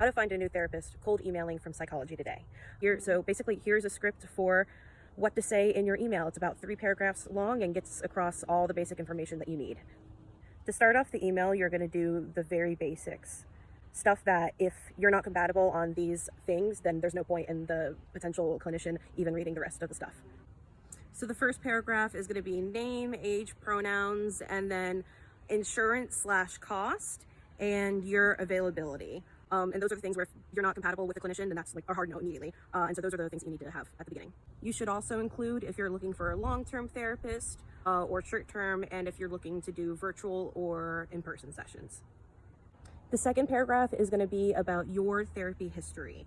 How to find a new therapist, cold emailing from Psychology Today. So basically, here's a script for what to say in your email. It's about 3 paragraphs long and gets across all the basic information that you need. To start off the email, you're going to do the very basics. Stuff that if you're not compatible on these things, then there's no point in the potential clinician even reading the rest of the stuff. So the first paragraph is going to be name, age, pronouns, and then insurance/cost and your availability. And those are the things where if you're not compatible with a clinician, then that's like a hard no immediately. And so those are the things you need to have at the beginning. You should also include if you're looking for a long-term therapist or short-term, and if you're looking to do virtual or in-person sessions. The second paragraph is going to be about your therapy history.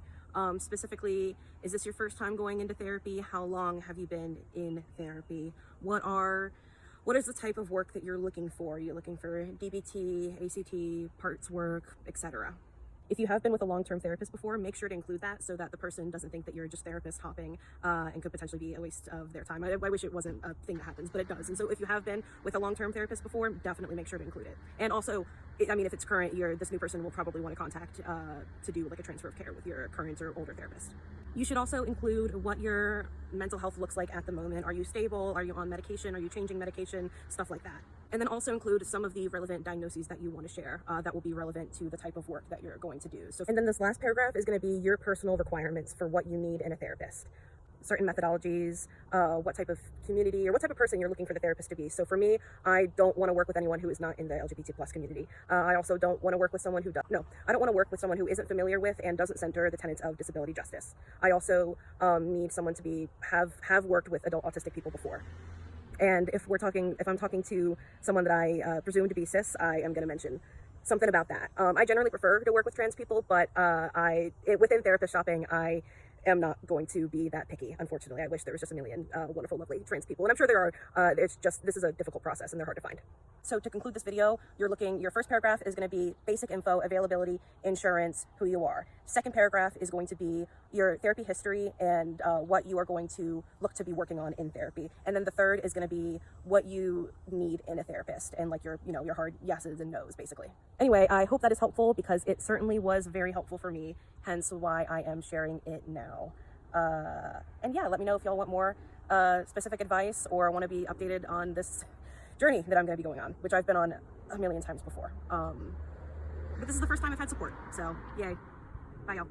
Specifically, is this your first time going into therapy? How long have you been in therapy? What is the type of work that you're looking for? You're looking for DBT, ACT, parts work, etc. If you have been with a long-term therapist before, make sure to include that so that the person doesn't think that you're just therapist hopping and could potentially be a waste of their time. I wish it wasn't a thing that happens, but it does. And so if you have been with a long-term therapist before, definitely make sure to include it. And also, if it's current, this new person will probably want to contact to do like a transfer of care with your current or older therapist. You should also include what your mental health looks like at the moment. Are you stable? Are you on medication? Are you changing medication? Stuff like that. And then also include some of the relevant diagnoses that you want to share that will be relevant to the type of work that you're going to do. And then this last paragraph is going to be your personal requirements for what you need in a therapist. Certain methodologies, what type of community or what type of person you're looking for the therapist to be. So for me, I don't want to work with anyone who is not in the LGBT+ community. I also don't want to work with someone who I don't want to work with someone who isn't familiar with and doesn't center the tenets of disability justice. I also need someone to have worked with adult autistic people before. And if I'm talking to someone that I presume to be cis, I am going to mention something about that. I generally prefer to work with trans people, but within therapist shopping, I am not going to be that picky. Unfortunately, I wish there was just a million wonderful, lovely trans people, and I'm sure there are. This is a difficult process, and they're hard to find. So to conclude this video, your first paragraph is going to be basic info, availability, insurance, who you are. Second paragraph is going to be your therapy history and what you are going to look to be working on in therapy. And then the third is going to be what you need in a therapist and like your hard yeses and nos, basically. Anyway, I hope that is helpful because it certainly was very helpful for me, hence why I am sharing it now. And yeah, let me know if y'all want more specific advice or want to be updated on this journey that I'm going to be going on, which I've been on a million times before. But this is the first time I've had support, so yay. Bye, y'all.